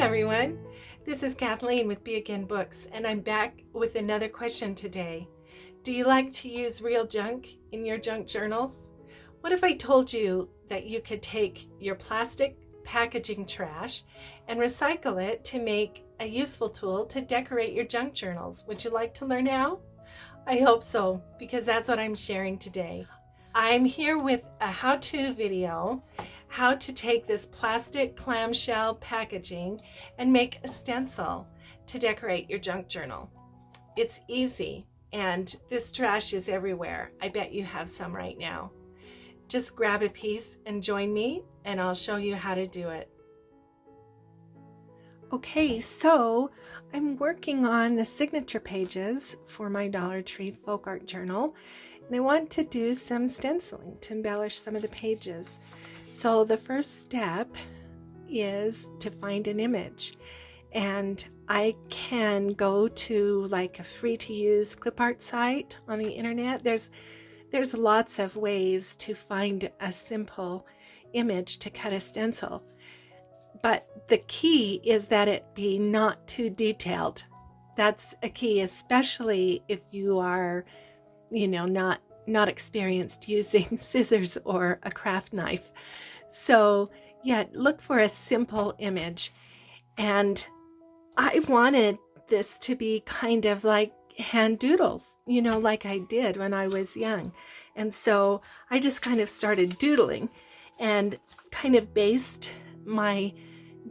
everyone, this is Kathleen with Be Again Books, and I'm back with another question today. Do you like to use real junk in your junk journals? What if I told you that you could take your plastic packaging trash and recycle it to make a useful tool to decorate your junk journals? Would you like to learn how? I hope so, because that's what I'm sharing today. I'm here with a how-to video, how to take this plastic clamshell packaging and make a stencil to decorate your junk journal. It's easy, and this trash is everywhere. I bet you have some right now. Just grab a piece and join me, and I'll show you how to do it. Okay, so I'm working on the signature pages for my Dollar Tree folk art journal, and I want to do some stenciling to embellish some of the pages. So the first step is to find an image, and I can go to like a free to use clip art site on the internet. There's lots of ways to find a simple image to cut a stencil, but the key is that it be not too detailed. That's a key, especially if you are not experienced using scissors or a craft knife. So yeah, look for a simple image. And I wanted this to be kind of like hand doodles, like I did when I was young. And so I just kind of started doodling and kind of based my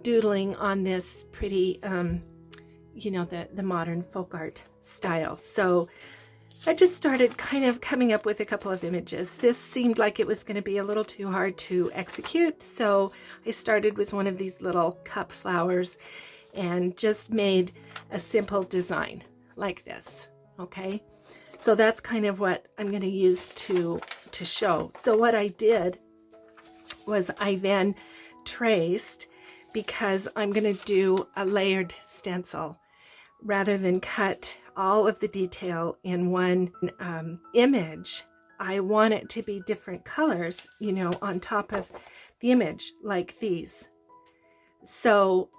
doodling on this pretty, the modern folk art style. So I just started kind of coming up with a couple of images. This seemed like it was going to be a little too hard to execute, so I started with one of these little cup flowers and just made a simple design like this. Okay, so that's kind of what I'm going to use to show. So what I did was I then traced, because I'm going to do a layered stencil rather than cut all of the detail in one image. I want it to be different colors, on top of the image, like these. So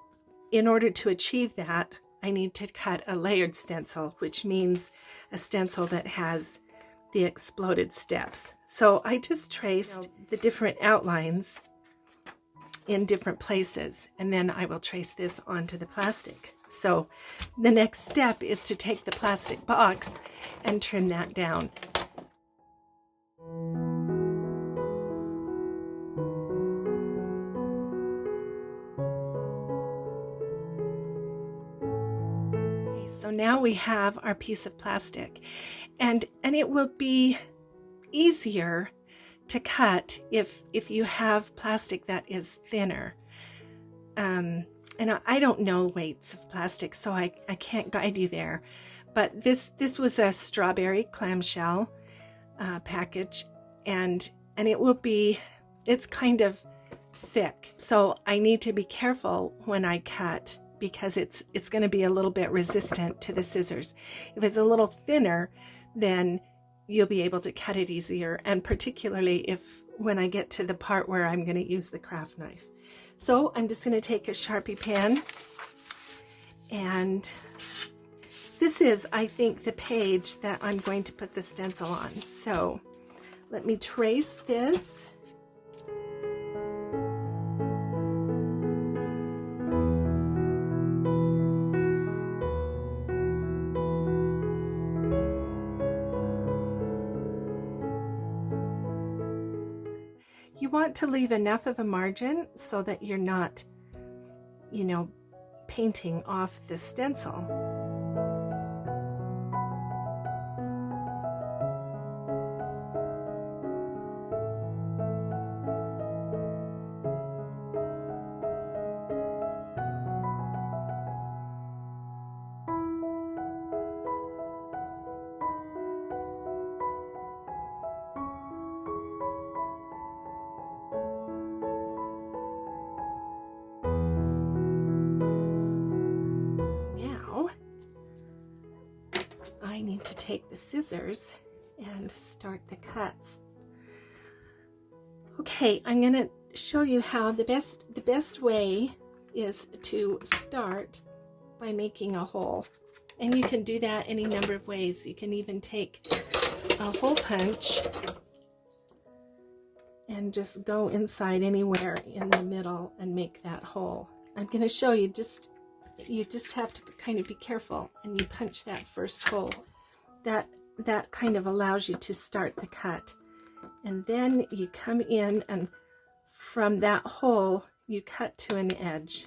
in order to achieve that, I need to cut a layered stencil, which means a stencil that has the exploded steps. So I just traced the different outlines in different places, and then I will trace this onto the plastic. So the next step is to take the plastic box and trim that down. Okay, so now we have our piece of plastic, and it will be easier to cut if you have plastic that is thinner. And I don't know weights of plastic, so I can't guide you there. But this was a strawberry clamshell package, and it's kind of thick. So I need to be careful when I cut, because it's going to be a little bit resistant to the scissors. If it's a little thinner, then you'll be able to cut it easier, and particularly when I get to the part where I'm going to use the craft knife. So I'm just going to take a Sharpie pen, and this is, I think, the page that I'm going to put the stencil on. So let me trace this. You want to leave enough of a margin so that you're not, painting off the stencil. I need to take the scissors and start the cuts. Okay, I'm going to show you how the best way is to start by making a hole. And you can do that any number of ways. You can even take a hole punch and just go inside anywhere in the middle and make that hole. I'm going to show you, you just have to kind of be careful, and you punch that first hole. That kind of allows you to start the cut. And then you come in, and from that hole you cut to an edge.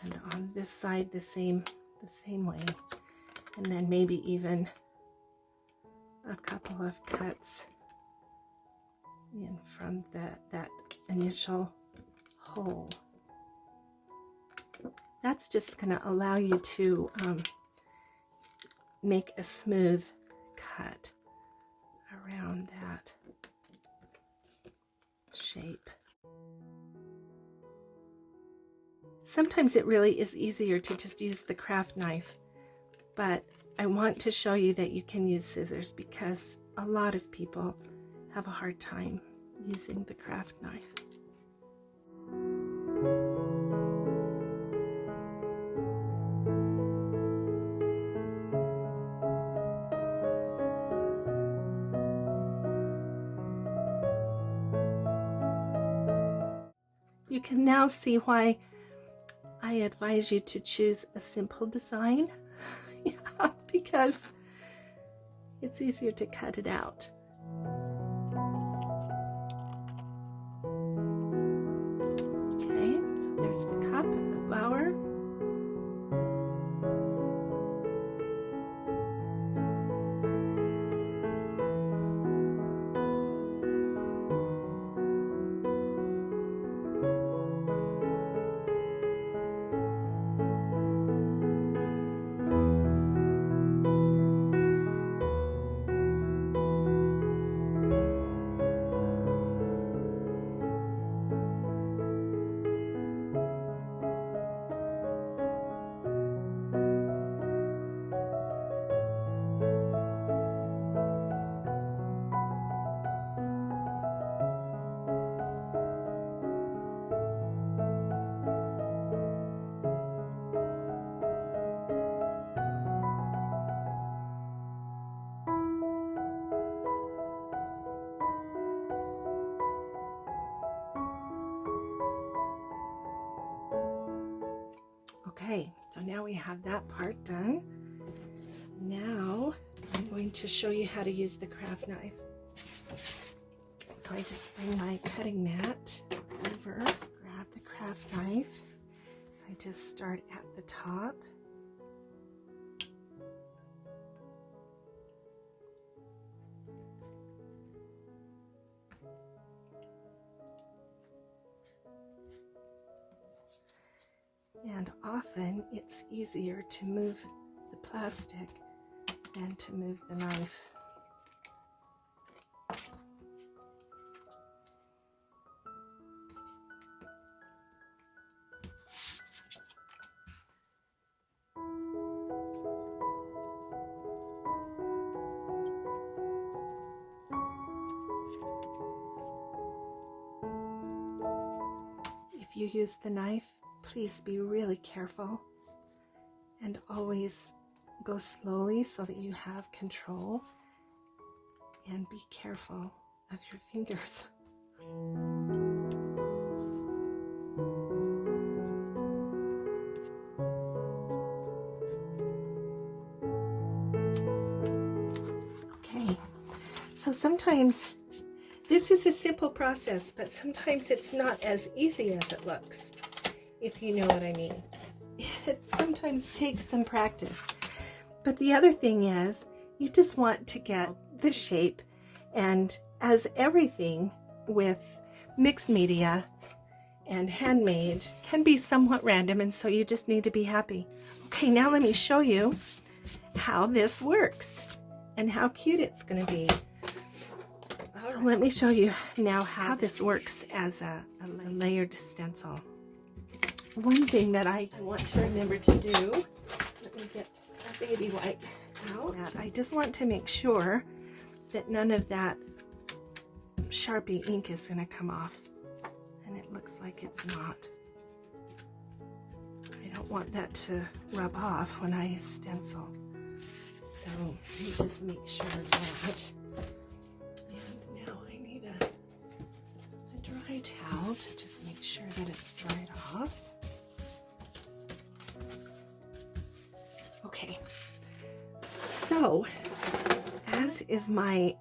And on this side the same way. And then maybe even a couple of cuts in from that initial hole. That's just going to allow you to make a smooth cut around that shape. Sometimes it really is easier to just use the craft knife, but I want to show you that you can use scissors because a lot of people have a hard time using the craft knife. You can now see why I advise you to choose a simple design. Yeah, because it's easier to cut it out. Okay, so there's the cup of the flower. Okay, so now we have that part done. Now I'm going to show you how to use the craft knife. So I just bring my cutting mat over, grab the craft knife. I just start at the top. And often it's easier to move the plastic than to move the knife. If you use the knife, please be really careful and always go slowly so that you have control, and be careful of your fingers. Okay, so sometimes this is a simple process, but sometimes it's not as easy as it looks, if you know what I mean. It sometimes takes some practice. But the other thing is, you just want to get the shape, and as everything with mixed media and handmade can be somewhat random, and so you just need to be happy. Okay, now let me show you how this works and how cute it's going to be. So let me show you now how this works as a layered stencil. One thing that I want to remember to do, let me get a baby wipe out. I just want to make sure that none of that Sharpie ink is going to come off. And it looks like it's not. I don't want that to rub off when I stencil. So let me just make sure of that. And now I need a dry towel to just make sure that it's dried off. Okay, so as is my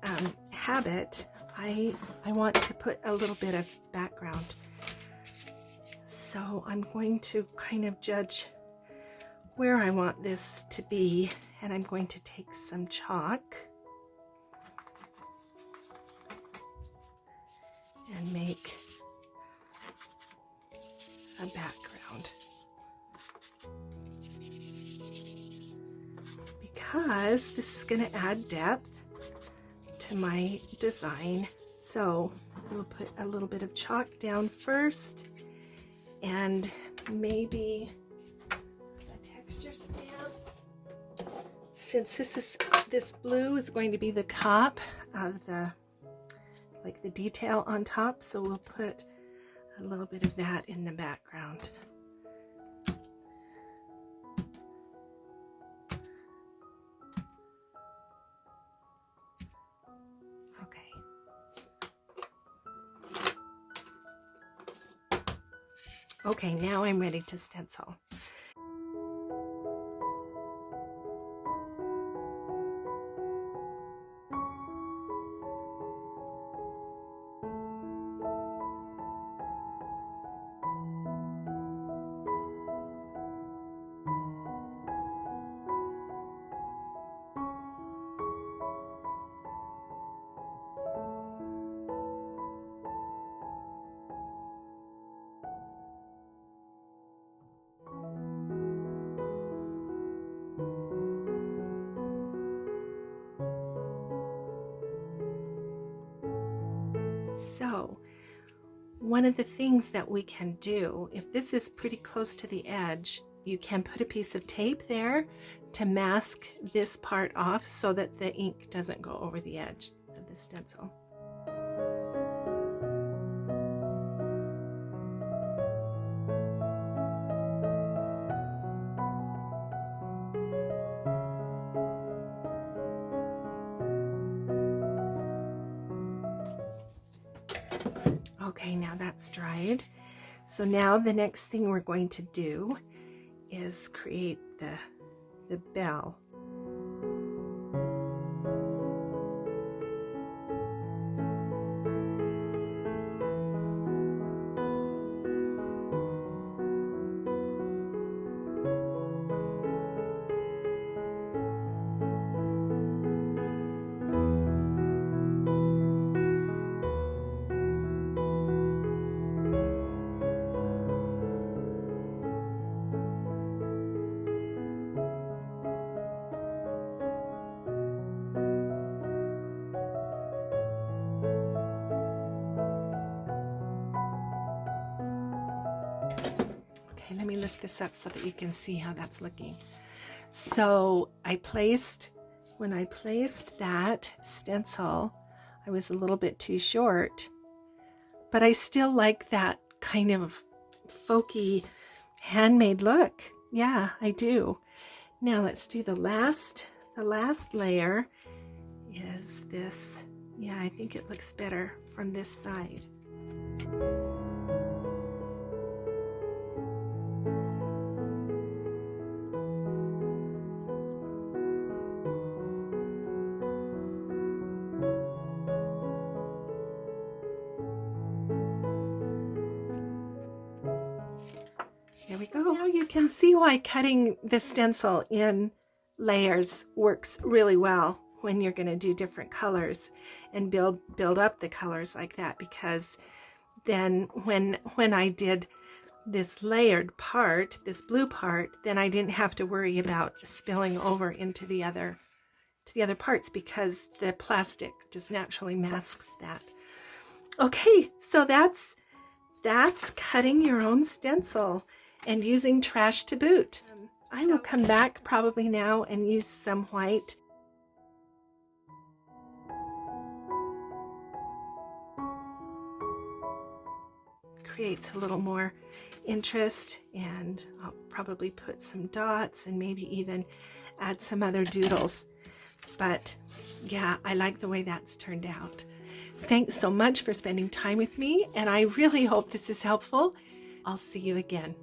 habit, I want to put a little bit of background. So I'm going to kind of judge where I want this to be, and I'm going to take some chalk and make a background, because this is going to add depth to my design. So we'll put a little bit of chalk down first, and maybe a texture stamp. Since this blue is going to be the top of the detail on top, so we'll put a little bit of that in the background. Okay, now I'm ready to stencil. So one of the things that we can do, if this is pretty close to the edge, you can put a piece of tape there to mask this part off so that the ink doesn't go over the edge of the stencil. Okay, now that's dried. So now the next thing we're going to do is create the bell. Let me lift this up so that you can see how that's looking. So when I placed that stencil, I was a little bit too short, but I still like that kind of folky handmade look. Yeah, I do. Now let's do the last layer is this. Yeah, I think it looks better from this side. There we go. Now you can see why cutting the stencil in layers works really well when you're going to do different colors and build up the colors like that, because then when I did this layered part, this blue part, then I didn't have to worry about spilling over into the other parts, because the plastic just naturally masks that. Okay, so that's cutting your own stencil and using trash to boot. I will come back probably now and use some white. creates a little more interest, and I'll probably put some dots and maybe even add some other doodles. But yeah, I like the way that's turned out. Thanks so much for spending time with me, and I really hope this is helpful. I'll see you again.